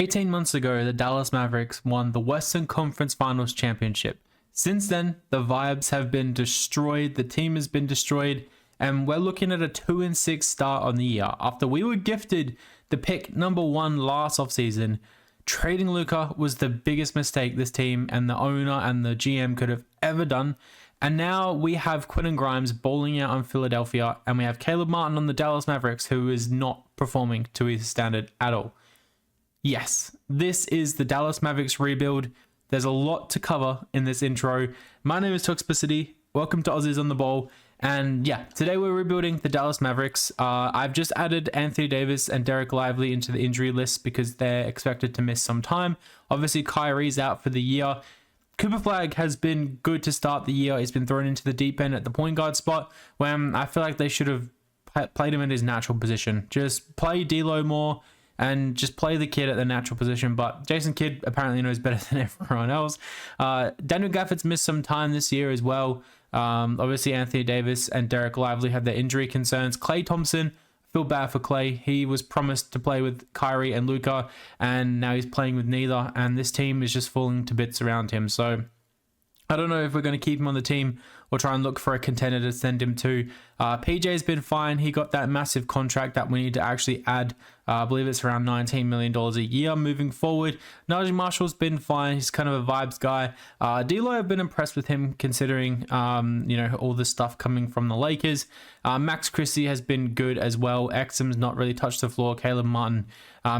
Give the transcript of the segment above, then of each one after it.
18 months ago, the Dallas Mavericks won the Western Conference Finals championship. Since then, the vibes have been destroyed, the team has been destroyed, and we're looking at a 2-6 start on the year. After we were gifted the pick number 1 last offseason, trading Luka was the biggest mistake this team and the owner and the GM could have ever done. And now we have Quentin Grimes bowling out on Philadelphia, and we have Caleb Martin on the Dallas Mavericks, who is not performing to his standard at all. Yes, this is the Dallas Mavericks rebuild. There's a lot to cover in this intro. My name is Toxicity. Welcome to Aussies on the Ball. And yeah, today we're rebuilding the Dallas Mavericks. I've just added Anthony Davis and Derek Lively into the injury list because they're expected to miss some time. Obviously, Kyrie's out for the year. Cooper Flag has been good to start the year. He's been thrown into the deep end at the point guard spot when I feel like they should have played him in his natural position. Just play D'Lo more and just play the kid at the natural position. But Jason Kidd apparently knows better than everyone else. Daniel Gafford's missed some time this year as well. Obviously, Anthony Davis and Derek Lively have their injury concerns. Klay Thompson, feel bad for Klay. He was promised to play with Kyrie and Luka, and now he's playing with neither. And this team is just falling to bits around him. So I don't know if we're going to keep him on the team or try and look for a contender to send him to. PJ's been fine. He got that massive contract that we need to actually add. I believe it's around $19 million a year moving forward. Najee Marshall's been fine. He's kind of a vibes guy. D'Lo, I've been impressed with him considering, all the stuff coming from the Lakers. Max Christie has been good as well. Exum's not really touched the floor. Caleb Martin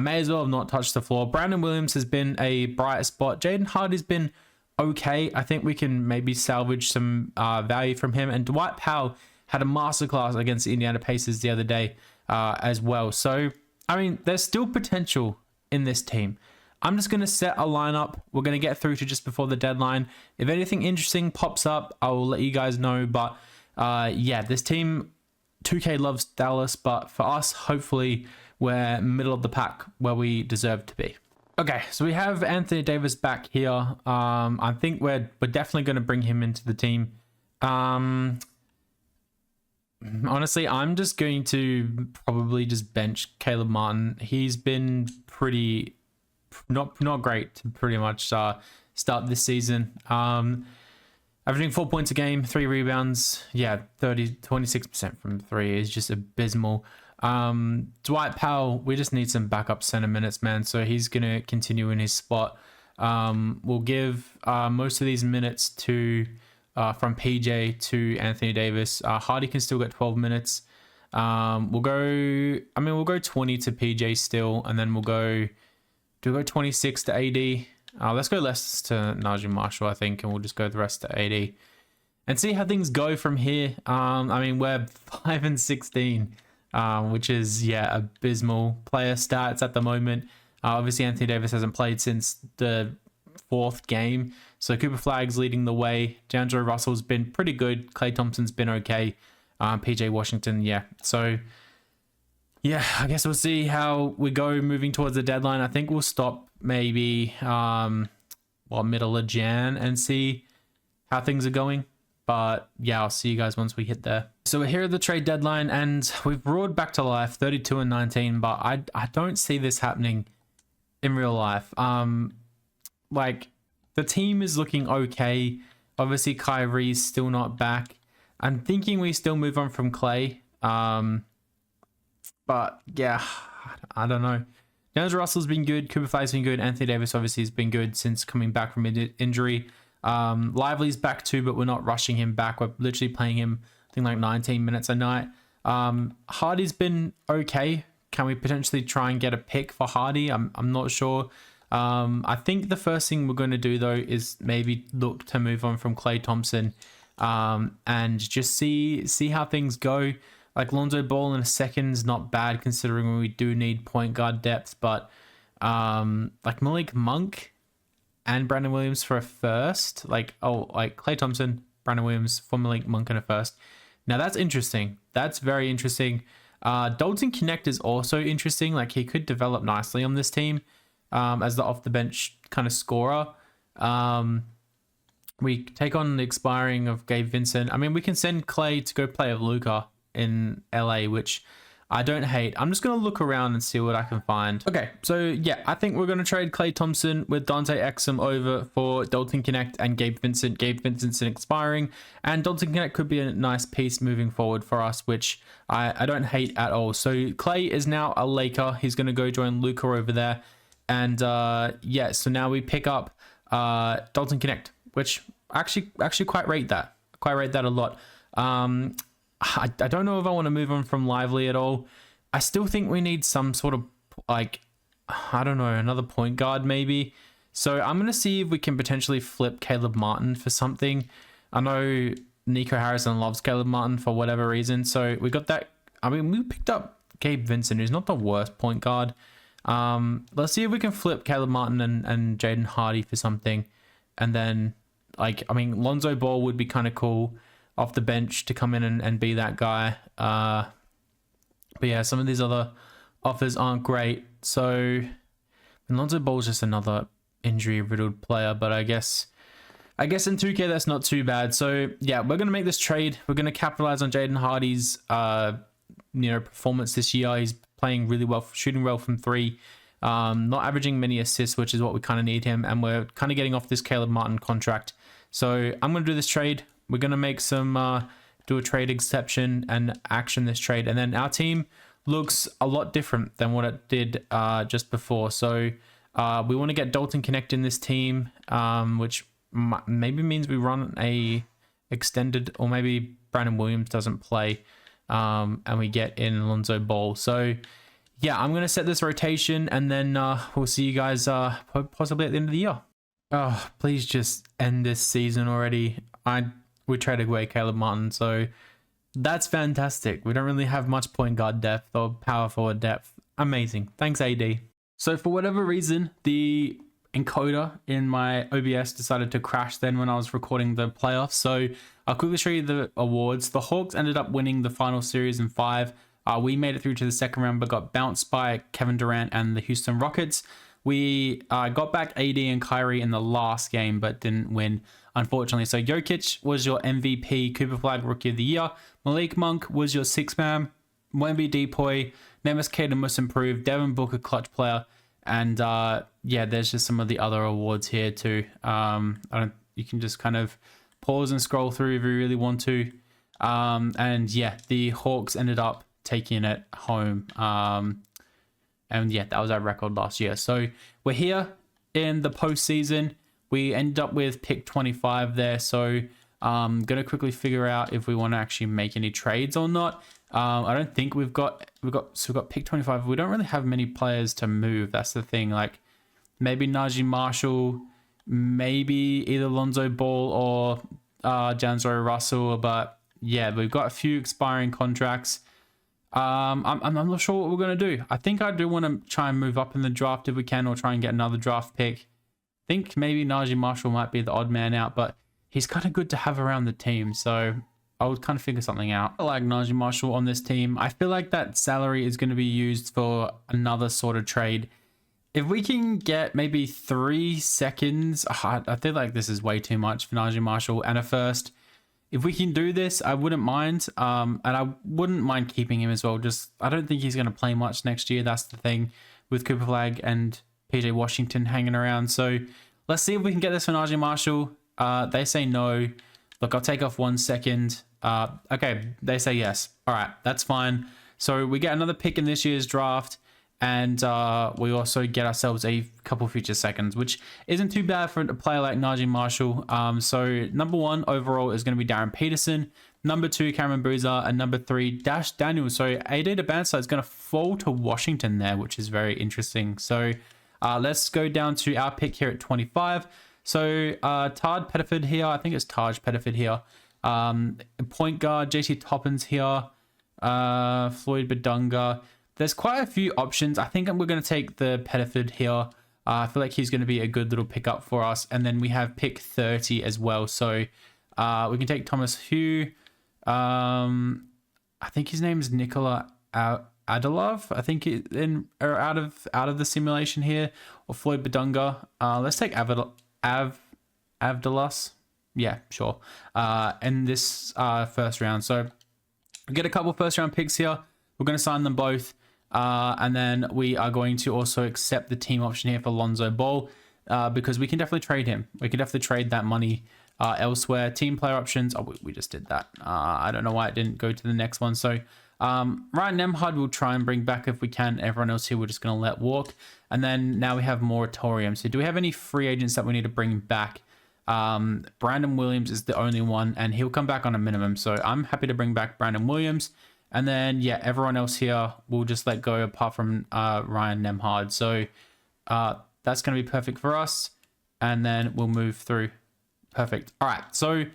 may as well have not touched the floor. Brandon Williams has been a bright spot. Jaden Hardy's been okay. I think we can maybe salvage some value from him. And Dwight Powell had a masterclass against the Indiana Pacers the other day as well. So, I mean, there's still potential in this team. I'm just going to set a lineup. We're going to get through to just before the deadline. If anything interesting pops up, I will let you guys know. But yeah, this team, 2K loves Dallas. But for us, hopefully, we're middle of the pack where we deserve to be. Okay, so we have Anthony Davis back here. I think we're definitely going to bring him into the team. Honestly, I'm just going to probably just bench Caleb Martin. He's been pretty not great to pretty much start this season. Averaging 4 points a game, 3 rebounds. Yeah, 26% from 3 is just abysmal. Dwight Powell, we just need some backup center minutes, man. So he's going to continue in his spot. We'll give most of these minutes to from PJ to Anthony Davis. Hardy can still get 12 minutes. We'll go 20 to PJ still, and then we'll go 26 to AD. Let's go less to Najee Marshall, I think, and we'll just go the rest to AD and see how things go from here. We're 5-16. Which is, abysmal player stats at the moment. Obviously, Anthony Davis hasn't played since the 4th game. So Cooper Flag's leading the way. D'Angelo Russell's been pretty good. Klay Thompson's been okay. PJ Washington, yeah. So, yeah, I guess we'll see how we go moving towards the deadline. I think we'll stop maybe, middle of Jan and see how things are going. But yeah, I'll see you guys once we hit there. So we're here at the trade deadline and we've roared back to life, 32-19, but I don't see this happening in real life. The team is looking okay. Obviously, Kyrie's still not back. I'm thinking we still move on from Klay. But yeah, I don't know. D'Angelo Russell's been good. Cooper Flag's been good. Anthony Davis obviously has been good since coming back from injury. Lively's back too, but we're not rushing him back. We're literally playing him, I think, like 19 minutes a night. Hardy's been okay. Can we potentially try and get a pick for Hardy? I'm not sure. I think the first thing we're going to do though is maybe look to move on from Klay Thompson, and just see how things go. Like Lonzo Ball in a second's not bad considering we do need point guard depth, but like Malik Monk and Brandon Williams for a first, Klay Thompson, Brandon Williams for Malik Monk in a first. Now that's interesting. That's very interesting. Dalton Connect is also interesting. Like he could develop nicely on this team as the off the bench kind of scorer. We take on the expiring of Gabe Vincent. I mean, we can send Klay to go play with Luka in LA, which I don't hate. I'm just going to look around and see what I can find. Okay, so yeah, I think we're going to trade Klay Thompson with Dante Exum over for Dalton Connect and Gabe Vincent. Gabe Vincent's expiring, and Dalton Connect could be a nice piece moving forward for us, which I don't hate at all. So Klay is now a Laker. He's going to go join Luka over there. And yeah, so now we pick up Dalton Connect, which actually quite rate that. Quite rate that a lot. I don't know if I want to move on from Lively at all. I still think we need some sort of, like, I don't know, another point guard maybe. So I'm going to see if we can potentially flip Caleb Martin for something. I know Nico Harrison loves Caleb Martin for whatever reason. So we got that. I mean, we picked up Gabe Vincent, who's not the worst point guard. Let's see if we can flip Caleb Martin and Jaden Hardy for something. And then, like, I mean, Lonzo Ball would be kind of cool off the bench to come in and be that guy. But yeah, some of these other offers aren't great. So Lonzo Ball's just another injury-riddled player, but I guess in 2K that's not too bad. So yeah, we're gonna make this trade. We're gonna capitalize on Jaden Hardy's performance this year. He's playing really well, shooting well from three, not averaging many assists, which is what we kind of need him, and we're kind of getting off this Caleb Martin contract. So I'm gonna do this trade. We're going to make some, do a trade exception and action this trade. And then our team looks a lot different than what it did just before. So we want to get Dalton Connect in this team, which maybe means we run a extended, or maybe Brandon Williams doesn't play and we get in Lonzo Ball. So yeah, I'm going to set this rotation, and then we'll see you guys possibly at the end of the year. Oh, please just end this season already. We traded away Caleb Martin, so that's fantastic. We don't really have much point guard depth or power forward depth. Amazing. Thanks, AD. So for whatever reason, the encoder in my OBS decided to crash then when I was recording the playoffs. So I'll quickly show you the awards. The Hawks ended up winning the final series in 5. We made it through to the second round, but got bounced by Kevin Durant and the Houston Rockets. We got back AD and Kyrie in the last game, but didn't win, unfortunately. So Jokic was your MVP, Cooper Flag Rookie of the Year. Malik Monk was your 6-man. Wemby Depoy, Nemus Caden Most Improved, Devin Booker Clutch Player. And yeah, there's just some of the other awards here too. You can just kind of pause and scroll through if you really want to. And yeah, the Hawks ended up taking it home. And yeah, that was our record last year. So we're here in the postseason. We ended up with pick 25 there. So I'm going to quickly figure out if we want to actually make any trades or not. I don't think we've got pick 25. We don't really have many players to move. That's the thing. Like maybe Najee Marshall, maybe either Lonzo Ball or D'Angelo Russell. But yeah, we've got a few expiring contracts. I'm not sure what we're going to do. I think I do want to try and move up in the draft if we can, or try and get another draft pick. I think maybe Najee Marshall might be the odd man out, but he's kind of good to have around the team. So I would kind of figure something out. I like Najee Marshall on this team. I feel like that salary is going to be used for another sort of trade. If we can get maybe 3 seconds, I feel like this is way too much for Najee Marshall, and a first. If we can do this, I wouldn't mind. And I wouldn't mind keeping him as well. Just, I don't think he's going to play much next year. That's the thing with Cooper Flag and PJ Washington hanging around. So let's see if we can get this for Najee Marshall. They say no. Look, I'll take off 1 second. Okay, they say yes. All right, that's fine. So we get another pick in this year's draft. And we also get ourselves a couple future seconds, which isn't too bad for a player like Najee Marshall. So number 1 overall is going to be Darren Peterson. Number 2, Cameron Boozer. And number 3, Dash Daniels. So AD Bandside is going to fall to Washington there, which is very interesting. So let's go down to our pick here at 25. So Taj Pettiford here. I think it's Taj Pettiford here. Point guard, JT Toppins here. Floyd Badunga. There's quite a few options. I think we're going to take the Pettiford here. I feel like he's going to be a good little pickup for us. And then we have pick 30 as well. So we can take Thomas Hugh. I think his name is Nikola Adilov. I think out of the simulation here, or Floyd Badunga. Let's take Avdalas. Yeah, sure. In this first round. So we get a couple first round picks here. we're going to sign them both. And then we are going to also accept the team option here for Lonzo Ball, because we can definitely trade him. We can definitely trade that money elsewhere. Team player options. Oh, we just did that. I don't know why it didn't go to the next one. So Ryan Nemhard we'll try and bring back if we can. Everyone else here we're just going to let walk. And then now we have moratorium. So do we have any free agents that we need to bring back? Brandon Williams is the only one, and he'll come back on a minimum. So I'm happy to bring back Brandon Williams. And then, yeah, everyone else here we'll just let go apart from Ryan Nemhard. So that's going to be perfect for us. And then we'll move through. Perfect. All right. So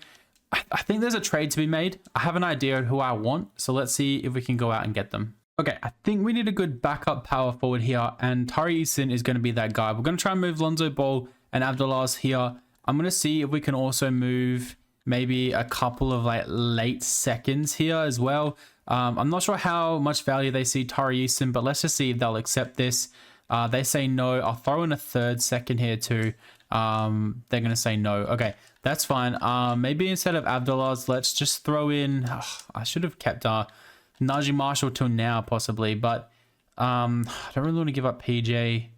I think there's a trade to be made. I have an idea of who I want. So let's see if we can go out and get them. Okay, I think we need a good backup power forward here. And Tari Eason is going to be that guy. We're going to try and move Lonzo Ball and Abdullah's here. I'm going to see if we can also move maybe a couple of like late seconds here as well. I'm not sure how much value they see Tari Eason, but let's just see if they'll accept this. They say no. I'll throw in a third second here too. They're going to say no. Okay, that's fine. Maybe instead of Abdullah's, let's just throw in... I should have kept Najee Marshall till now possibly, but I don't really want to give up PJ.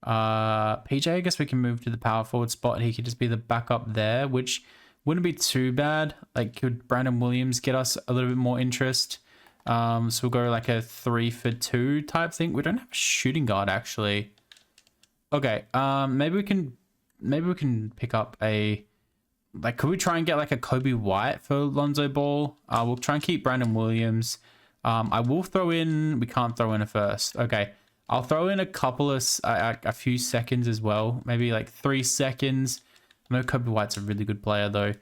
PJ, I guess we can move to the power forward spot. He could just be the backup there, which wouldn't be too bad. Like, could Brandon Williams get us a little bit more interest? So we'll go like a 3-for-2 type thing. We don't have a shooting guard actually. Okay, maybe we can pick up a, like, could we try and get like a Kobe White for Lonzo Ball? We'll try and keep Brandon Williams. I will throw in, we can't throw in a first. Okay, I'll throw in a couple of, a few seconds as well. Maybe like 3 seconds. I know Kobe White's a really good player though.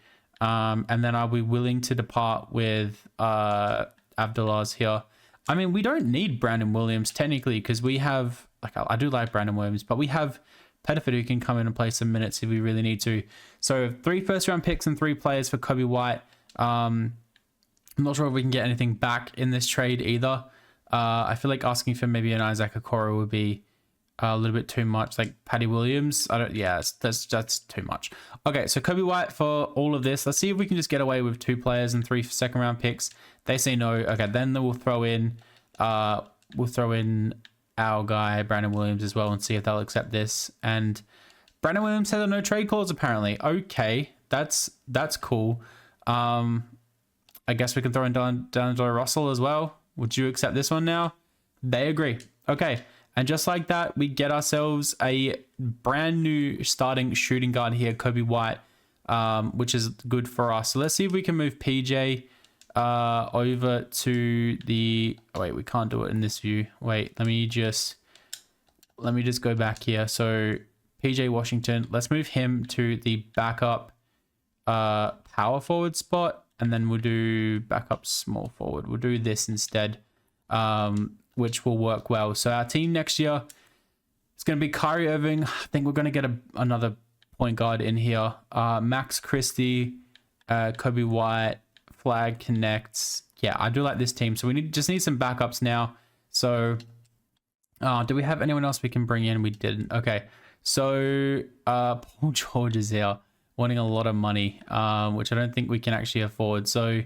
And then I'll be willing to depart with Abdullah's here. I mean, we don't need Brandon Williams technically because we have, like, I do like Brandon Williams, but we have Pettiford who can come in and play some minutes if we really need to. So 3 first-round picks and 3 players for Kobe White. I'm not sure if we can get anything back in this trade either. I feel like asking for maybe an Isaac Okoro would be a little bit too much. Like Patty Williams, that's too much. Okay, so Kobe White for all of this. Let's see if we can just get away with 2 players and 3 second-round picks. They say no. Okay, then we'll throw in our guy Brandon Williams as well and see if they'll accept this. And Brandon Williams had a no trade clause apparently. Okay, that's cool. I guess we can throw in D'Angelo Russell as well. Would you accept this one now? They agree. Okay, and just like that, we get ourselves a brand new starting shooting guard here, Kobe White, which is good for us. So let's see if we can move PJ over to the... Oh, wait, we can't do it in this view. Wait, let me just go back here. So PJ Washington, let's move him to the backup power forward spot, and then we'll do backup small forward. We'll do this instead, which will work well. So our team next year, it's going to be Kyrie Irving. I think we're going to get another point guard in here. Max Christie, Kobe White, Flag connects. Yeah, I do like this team. So we just need some backups now. So do we have anyone else we can bring in? We didn't. Okay. So Paul George is here wanting a lot of money, which I don't think we can actually afford. So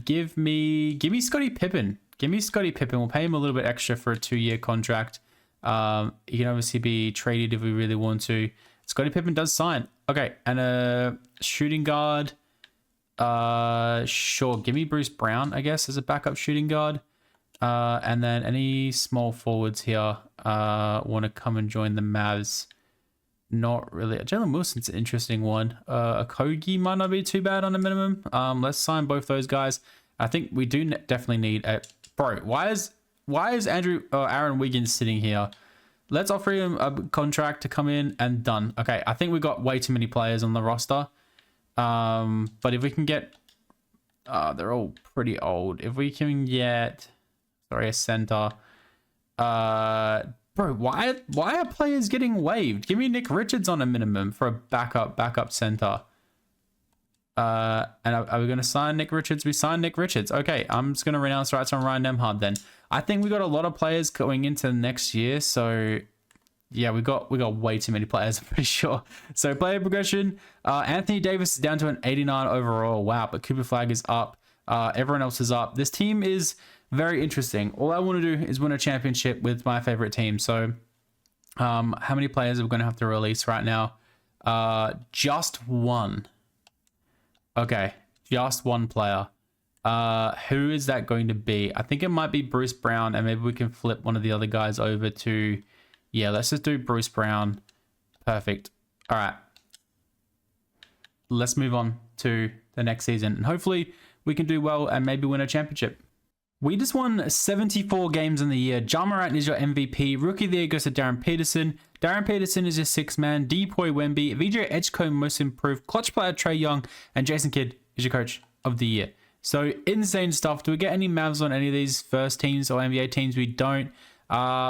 give me Scottie Pippen. Give me Scottie Pippen. We'll pay him a little bit extra for a 2-year contract. He can obviously be traded if we really want to. Scottie Pippen does sign. Okay, and a shooting guard. Sure, give me Bruce Brown, I guess, as a backup shooting guard. And then any small forwards here want to come and join the Mavs. Not really. Jalen Wilson's an interesting one. A Kogi might not be too bad on a minimum. Let's sign both those guys. I think we do definitely need a... Bro, why is Aaron Wiggins sitting here? Let's offer him a contract to come in and done. Okay, I think we got way too many players on the roster. But if we can get... they're all pretty old. If we can get... Sorry, a center. Bro, why are players getting waived? Give me Nick Richards on a minimum for a backup center. And are we going to sign Nick Richards? We signed Nick Richards. Okay, I'm just going to renounce rights on Ryan Nemhard then. I think we got a lot of players going into next year, so yeah, we got way too many players, I'm pretty sure. So player progression, Anthony Davis is down to an 89 overall. Wow, but Cooper Flag is up. Everyone else is up. This team is very interesting. All I want to do is win a championship with my favorite team. So how many players are we going to have to release right now? Just one. Okay, just one player. Who is that going to be? I think it might be Bruce Brown, and maybe we can flip one of the other guys over to, yeah, let's just do Bruce Brown. Perfect. All right. Let's move on to the next season, and hopefully we can do well and maybe win a championship. We just won 74 games in the year. Ja Morant is your MVP. Rookie of the year goes to Darren Peterson. Darren Peterson is your sixth man. Depoy Wemby. VJ Edgecombe most improved. Clutch player Trae Young. And Jason Kidd is your coach of the year. So insane stuff. Do we get any Mavs on any of these first teams or NBA teams? We don't.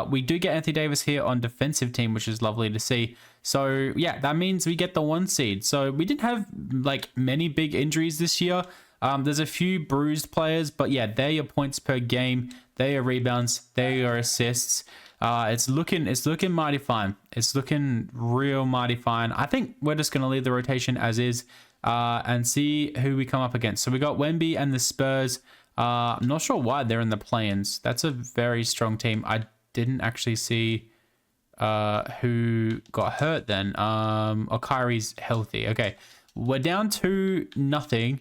We do get Anthony Davis here on defensive team, which is lovely to see. So yeah, that means we get the 1 seed. So we didn't have like many big injuries this year. There's a few bruised players, but yeah, they're your points per game. They're your rebounds. They're your assists. It's looking mighty fine. It's looking real mighty fine. I think we're just going to leave the rotation as is and see who we come up against. So we got Wemby and the Spurs. I'm not sure why they're in the play-ins. That's a very strong team. I didn't actually see who got hurt then. Kyrie's healthy. Okay, we're down 2-0.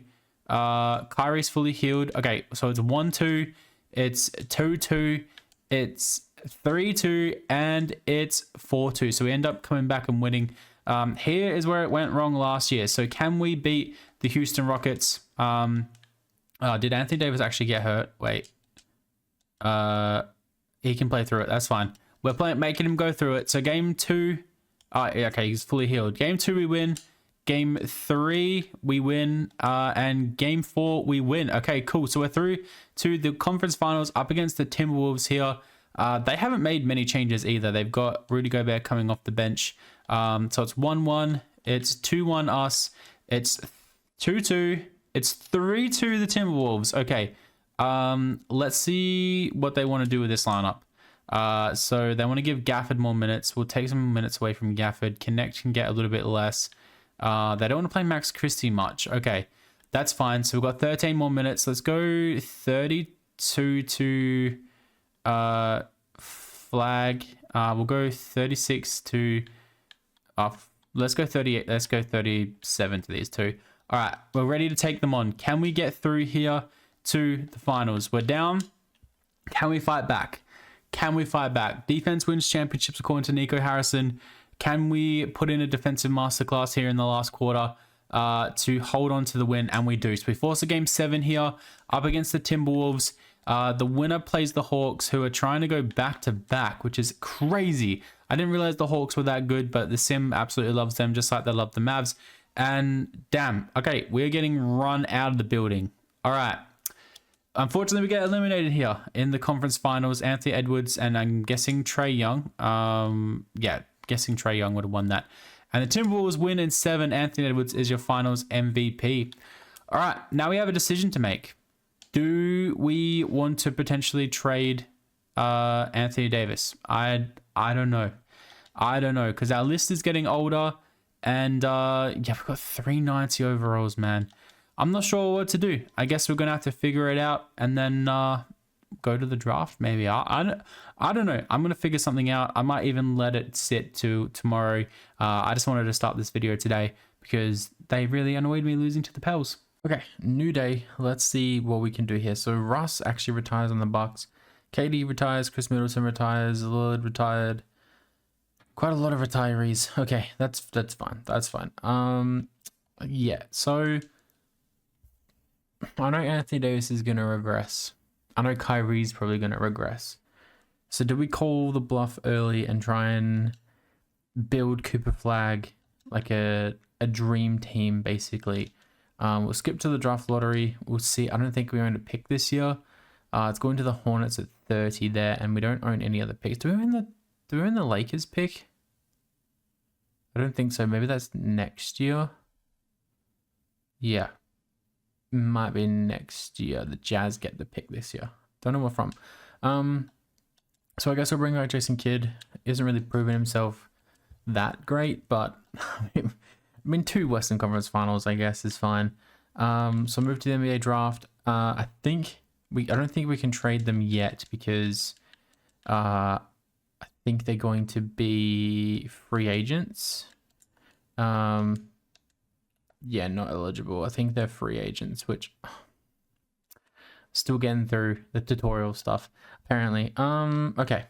Kyrie's fully healed. Okay, so it's 1-2, it's 2-2, it's 3-2, and it's 4-2. So we end up coming back and winning. Here is where it went wrong last year. So can we beat the Houston Rockets? Did Anthony Davis actually get hurt? Wait. He can play through it. That's fine. We're making him go through it. So game 2, okay, he's fully healed. Game 2 we win. Game 3 we win, and game 4 we win. Okay, cool. So we're through to the conference finals up against the Timberwolves here. They haven't made many changes either. They've got Rudy Gobert coming off the bench. So it's 1-1. It's 2-1 us. It's 2-2. It's 3-2 the Timberwolves. Okay. Let's see what they want to do with this lineup. So they want to give Gafford more minutes. We'll take some minutes away from Gafford. Connect can get a little bit less. They don't want to play Max Christie much. Okay, that's fine. So we've got 13 more minutes. Let's go 32 to flag. We'll go 36 to... let's go 38. Let's go 37 to these two. All right, we're ready to take them on. Can we get through here to the finals? We're down. Can we fight back? Can we fight back? Defense wins championships according to Nico Harrison. Can we put in a defensive masterclass here in the last quarter to hold on to the win? And we do. So we force a game 7 here up against the Timberwolves. The winner plays the Hawks, who are trying to go back to back, which is crazy. I didn't realize the Hawks were that good, but the Sim absolutely loves them, just like they love the Mavs. And damn, okay, we're getting run out of the building. All right. Unfortunately, we get eliminated here in the conference finals. Anthony Edwards and I'm guessing Trae Young. Yeah, guessing Trae Young would have won that. And the Timberwolves win in 7. Anthony Edwards is your finals MVP. All right, now we have a decision to make. Do we want to potentially trade Anthony Davis? I don't know. I don't know, because our list is getting older. And yeah, we've got 390 overalls, man. I'm not sure what to do. I guess we're going to have to figure it out and then go to the draft maybe. I don't know. I'm going to figure something out. I might even let it sit to tomorrow. I just wanted to start this video today because they really annoyed me losing to the Pels. Okay, new day. Let's see what we can do here. So Russ actually retires on the Bucks. KD retires. Chris Middleton retires. Lillard retired. Quite a lot of retirees. Okay, that's fine. That's fine. Yeah, so I know Anthony Davis is going to regress. I know Kyrie's probably going to regress. So do we call the bluff early and try and build Cooper Flag like a dream team, basically? We'll skip to the draft lottery. We'll see. I don't think we're going to pick this year. It's going to the Hornets at 30 there, and we don't own any other picks. Do we own the Lakers pick? I don't think so. Maybe that's next year. Yeah. Might be next year. The Jazz get the pick this year. Don't know where from. So I guess we'll bring out Jason Kidd. He hasn't really proven himself that great, but I mean, 2 Western Conference Finals, I guess, is fine. So move to the NBA draft. I think I don't think we can trade them yet because I think they're going to be free agents. Yeah, not eligible. I think they're free agents, which still getting through the tutorial stuff apparently. Okay.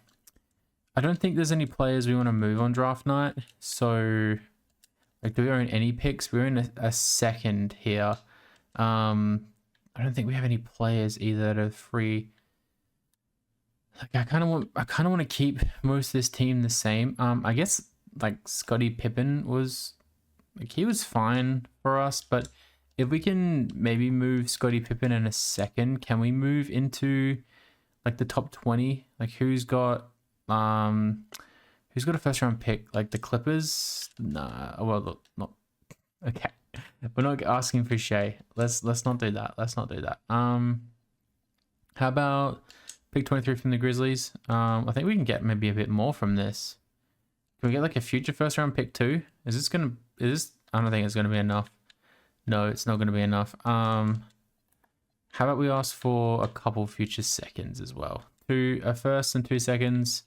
I don't think there's any players we want to move on draft night. So like, do we own any picks? We're in a second here. I don't think we have any players either that are free. Like, I kind of want to keep most of this team the same. I guess like Scottie Pippen was, like, he was fine for us, but if we can maybe move Scottie Pippen in a second, can we move into like the top 20? Like, who's got a first round pick? Like the Clippers? Nah. Well, look, not okay. We're not asking for Shea. Let's not do that. Let's not do that. How about pick 23 from the Grizzlies? I think we can get maybe a bit more from this. Can we get like a future first round pick too? I don't think it's gonna be enough. No, it's not gonna be enough. How about we ask for a couple future seconds as well? A first and 2 seconds.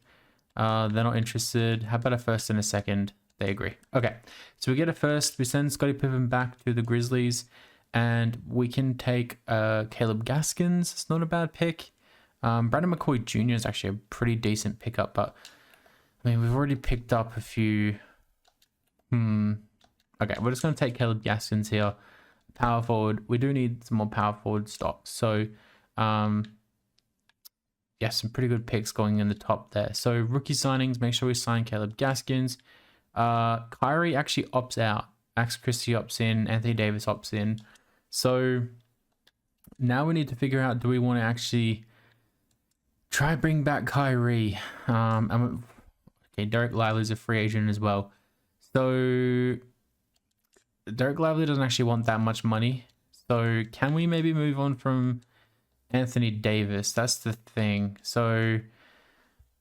They're not interested. How about a first and a second? They agree. Okay, so we get a first. We send Scottie Pippen back to the Grizzlies, and we can take Caleb Gaskins. It's not a bad pick. Brandon McCoy Jr. is actually a pretty decent pickup, but I mean, we've already picked up a few. Okay, we're just going to take Caleb Gaskins here. Power forward. We do need some more power forward stocks. So, yeah, some pretty good picks going in the top there. So, rookie signings, make sure we sign Caleb Gaskins. Kyrie actually opts out. Max Christie opts in. Anthony Davis opts in. So, now we need to figure out, do we want to actually try bring back Kyrie? Okay, Derek Lively's a free agent as well. So, Derek Lively doesn't actually want that much money. So, can we maybe move on from Anthony Davis? That's the thing. So,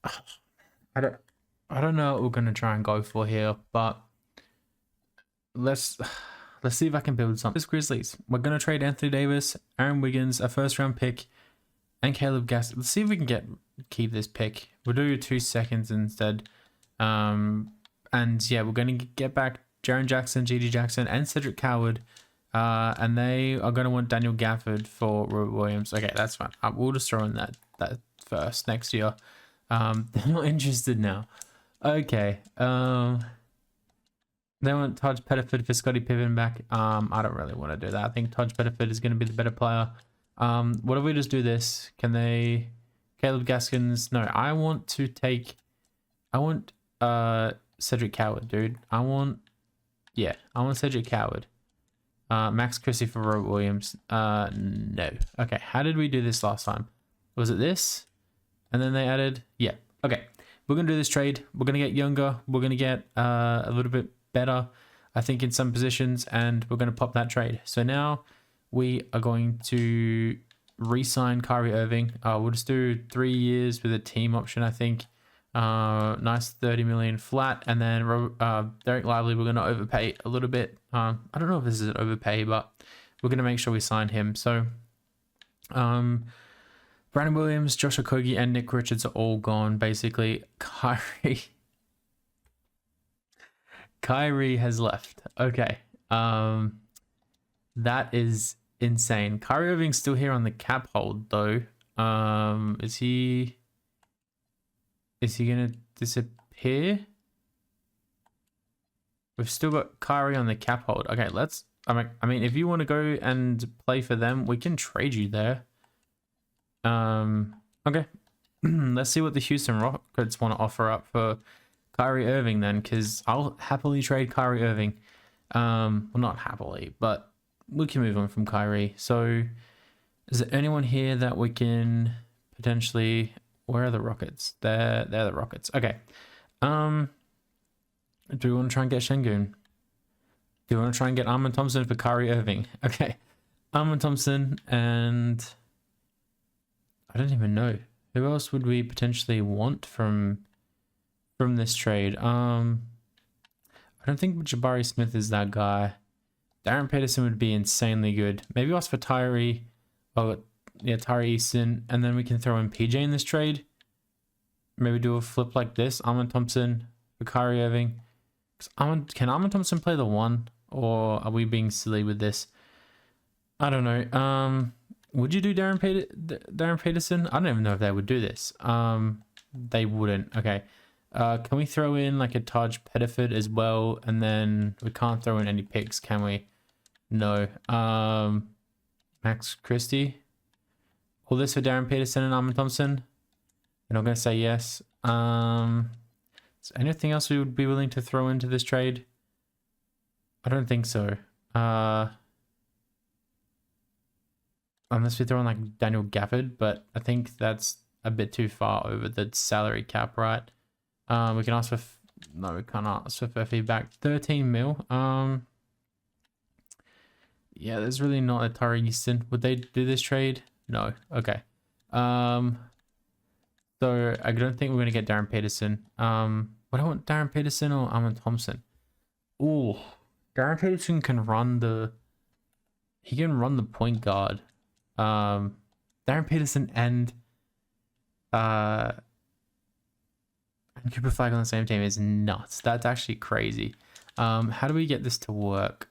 I don't know what we're gonna try and go for here, but let's see if I can build something. This Grizzlies, we're gonna trade Anthony Davis, Aaron Wiggins, a first round pick, and Caleb Gaskins. Let's see if we can keep this pick. We'll do 2 seconds instead. And yeah, we're gonna get back Jaren Jackson, GD Jackson, and Cedric Coward. And they are going to want Daniel Gafford for Robert Williams. Okay, that's fine. We'll just throw in that first next year. They're not interested now. Okay. They want Taj Pettiford for Scottie Pippen back. I don't really want to do that. I think Taj Pettiford is going to be the better player. What if we just do this? Can they... Caleb Gaskins... No, I want Cedric Coward, dude. I want Cedric Coward. Max Christie for Robert Williams. No. Okay, how did we do this last time? Was it this? And then they added... Yeah, okay. We're going to do this trade. We're going to get younger. We're going to get a little bit better, I think, in some positions. And we're going to pop that trade. So now we are going to re-sign Kyrie Irving. We'll just do 3 years with a team option, I think. Nice 30 million flat, and then Derek Lively we're going to overpay a little bit. I don't know if this is an overpay, but we're going to make sure we sign him. So Brandon Williams, Josh Okogie, and Nick Richards are all gone basically. Kyrie has left. Okay, that is insane. Kyrie Irving's still here on the cap hold though. Is he gonna disappear? We've still got Kyrie on the cap hold. Okay, I mean, if you want to go and play for them, we can trade you there. Okay. Let's see what the Houston Rockets want to offer up for Kyrie Irving then, because I'll happily trade Kyrie Irving. Well, not happily, but we can move on from Kyrie. So, is there anyone here that we can potentially... Where are the Rockets? They're the Rockets. Okay. Do we want to try and get Şengün? Do we want to try and get Armin Thompson for Kyrie Irving? Okay. Armin Thompson, and I don't even know. Who else would we potentially want from this trade? I don't think Jabari Smith is that guy. Darren Peterson would be insanely good. Maybe ask for Tyree. Oh, yeah, Tari Easton, and then we can throw in PJ in this trade. Maybe do a flip like this: Armin Thompson, Bakari Irving. Can Armin Thompson play the 1, or are we being silly with this? I don't know. Would you do Darren Peterson? I don't even know if they would do this. They wouldn't. Okay. Can we throw in like a Taj Pettiford as well? And then we can't throw in any picks, can we? No. Max Christie. All this for Darren Peterson and Armin Thompson? You're not going to say yes. Is anything else we would be willing to throw into this trade? I don't think so. Unless we throw in like Daniel Gafford, but I think that's a bit too far over the salary cap, right? We can ask for... No, we can't ask for feedback. 13 mil. Yeah, there's really not a Tari Easton. Would they do this trade? No. Okay. So I don't think we're going to get Darren Peterson. Would I want Darren Peterson or Armin Thompson? Ooh, Darren Peterson can run the... He can run the point guard. Darren Peterson and Cooper Flag on the same team is nuts. That's actually crazy. How do we get this to work?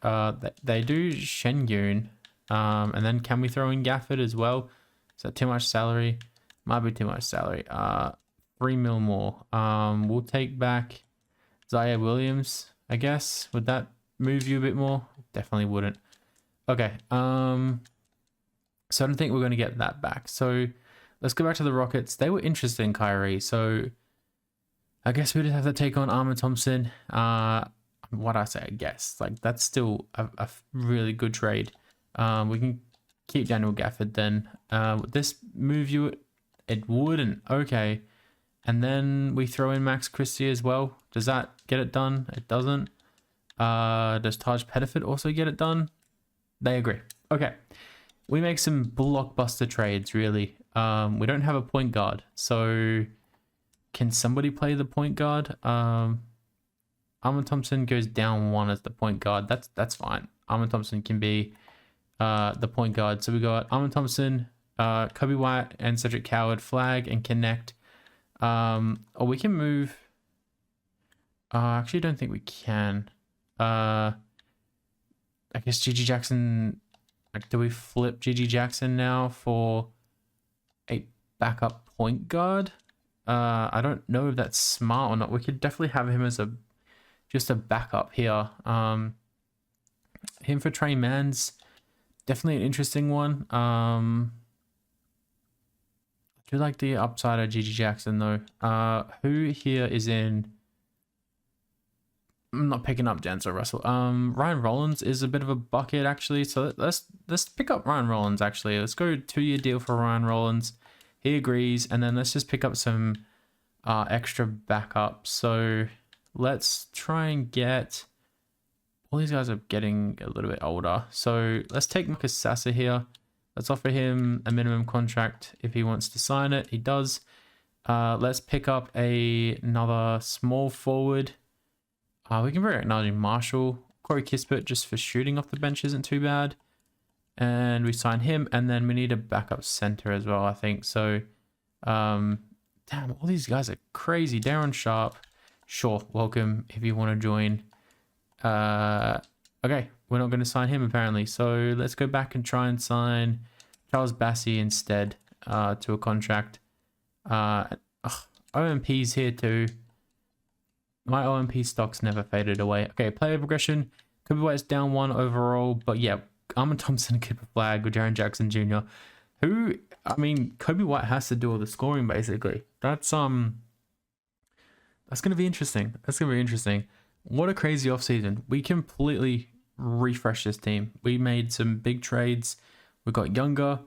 They do Shengun, and then can we throw in Gafford as well? Is that too much salary? Might be too much salary. 3 mil more. We'll take back Zaire Williams, I guess. Would that move you a bit more? Definitely wouldn't. Okay. So I don't think we're going to get that back. So let's go back to the Rockets. They were interested in Kyrie. So I guess we just have to take on Armin Thompson. What I say, I guess. Like, that's still a really good trade. We can keep Daniel Gafford then. Would this move you? It wouldn't. Okay. And then we throw in Max Christie as well. Does that get it done? It doesn't. Does Taj Pettiford also get it done? They agree. Okay. We make some blockbuster trades, really. We don't have a point guard. So can somebody play the point guard? Armin Thompson goes down 1 as the point guard. That's fine. Armin Thompson can be the point guard. So we got Armin Thompson, Kobe White, and Cedric Coward flag and connect. Or we can move. Actually, I don't think we can. I guess GG Jackson. Like, do we flip GG Jackson now for a backup point guard? I don't know if that's smart or not. We could definitely have him as just a backup here. Him for Trey Mann's definitely an interesting one. I do like the upside of GG Jackson though. Who here is in? I'm not picking up Denzel Russell. Ryan Rollins is a bit of a bucket actually. So let's pick up Ryan Rollins actually. Let's go 2-year deal for Ryan Rollins. He agrees, and then let's just pick up some extra backup. So let's try and get... All these guys are getting a little bit older. So let's take Marcus Sasser here. Let's offer him a minimum contract if he wants to sign it. He does. Let's pick up another small forward. We can bring back Najee Marshall. Corey Kispert just for shooting off the bench isn't too bad. And we sign him. And then we need a backup center as well, I think. So, damn, all these guys are crazy. Darren Sharp. Sure, welcome if you want to join. Okay, we're not going to sign him apparently. So let's go back and try and sign Charles Bassey instead to a contract. OMP's here too. My OMP stock's never faded away. Okay, player progression. Kobe White's down 1 overall, but yeah, Armin Thompson, Cooper Flag, with Jaren Jackson Jr. Who, I mean, Kobe White has to do all the scoring basically. That's gonna be interesting. That's gonna be interesting. What a crazy offseason. We completely refreshed this team. We made some big trades. We got younger,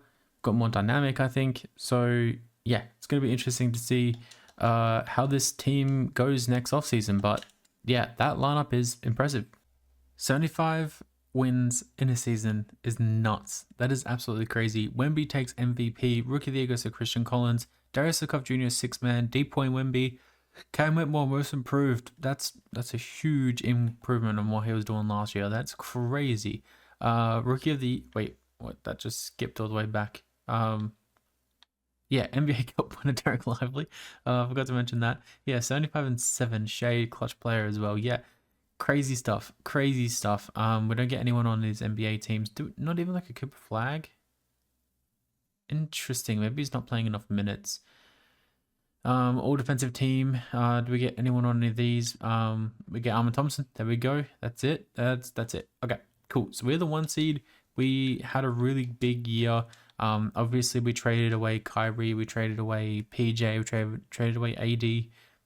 got more dynamic, I think. So yeah, it's gonna be interesting to see how this team goes next offseason. But yeah, that lineup is impressive. 75 wins in a season is nuts. That is absolutely crazy. Wemby takes MVP. Rookie of the Year goes to Christian Collins. Darius Sukov Jr. 6-man. D-Point Wemby. Cam Whitmore most improved. That's a huge improvement on what he was doing last year. That's crazy. Rookie of the... Wait, what? That just skipped all the way back. Yeah, NBA Cup winner Derek Lively. I forgot to mention that. Yeah, 75 and 7, Shea, clutch player as well. Yeah, crazy stuff. Crazy stuff. We don't get anyone on these NBA teams. Not even like a Cooper Flag. Interesting. Maybe he's not playing enough minutes. All defensive team. Do we get anyone on any of these? We get Armin Thompson. There we go. That's it. That's it. Okay, cool. So we're the 1 seed. We had a really big year. Obviously we traded away Kyrie, we traded away PJ, we traded away AD.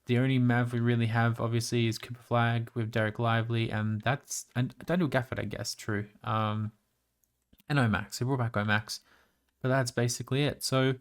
The only Mav we really have obviously is Cooper Flag with Derek Lively, and Daniel Gafford, I guess. True. And Omax. We brought back Omax, but that's basically it. So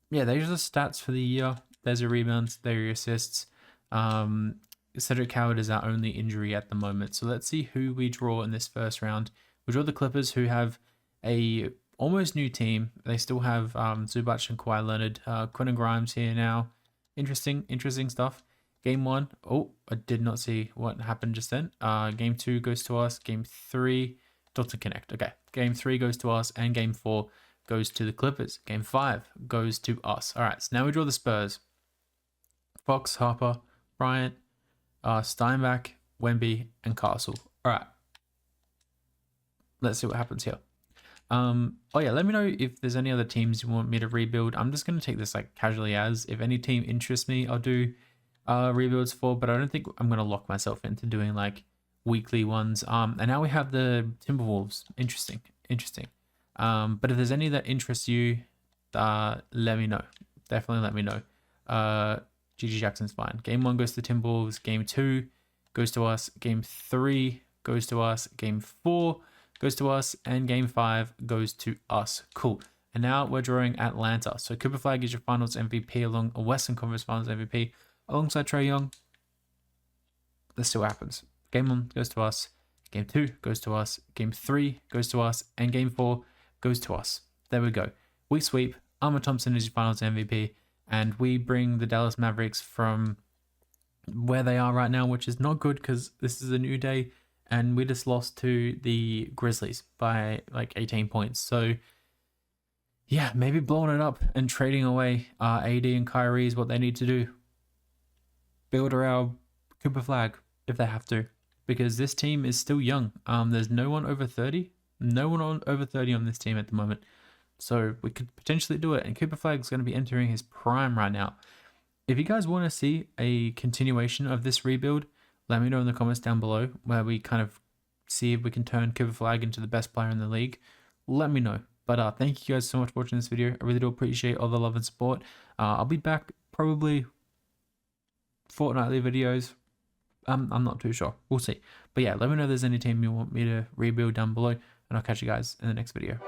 yeah, those are the stats for the year. There's your rebounds, there are your assists. Cedric Howard is our only injury at the moment. So let's see who we draw in this first round. We draw the Clippers, who have a almost new team. They still have Zubac and Kawhi Leonard. Quentin Grimes here now. Interesting stuff. Game 1. Oh, I did not see what happened just then. Game 2 goes to us. Game 3 doesn't connect. Okay. Game 3 goes to us, and Game 4 goes to the Clippers. Game 5 goes to us. All right, so now we draw the Spurs. Fox, Harper, Bryant, Steinbach, Wemby, and Castle. All right. Let's see what happens here. Oh yeah, let me know if there's any other teams you want me to rebuild. I'm just going to take this like casually as. If any team interests me, I'll do rebuilds for, but I don't think I'm going to lock myself into doing like weekly ones. And now we have the Timberwolves. Interesting. But if there's any that interest you, let me know. Definitely let me know. GG Jackson's fine. Game 1 goes to the Timberwolves. Game 2 goes to us. Game 3 goes to us. Game 4 goes to us, and Game 5 goes to us. Cool. And now we're drawing Atlanta. So Cooper Flag is your Finals MVP along a Western Conference Finals MVP alongside Trae Young. Let's see what happens. Game 1 goes to us. Game 2 goes to us. Game 3 goes to us, and Game 4 goes to us. There we go. We sweep. Armin Thompson is your Finals MVP, and we bring the Dallas Mavericks from where they are right now, which is not good because this is a new day. And we just lost to the Grizzlies by like 18 points. So, yeah, maybe blowing it up and trading away AD and Kyrie is what they need to do. Build around Cooper Flag if they have to. Because this team is still young. There's no one over 30. No one over 30 on this team at the moment. So, we could potentially do it. And Cooper Flag is going to be entering his prime right now. If you guys want to see a continuation of this rebuild, let me know in the comments down below where we kind of see if we can turn Cooper Flag into the best player in the league. Let me know. But thank you guys so much for watching this video. I really do appreciate all the love and support. I'll be back probably fortnightly videos. I'm not too sure. We'll see. But yeah, let me know if there's any team you want me to rebuild down below. And I'll catch you guys in the next video.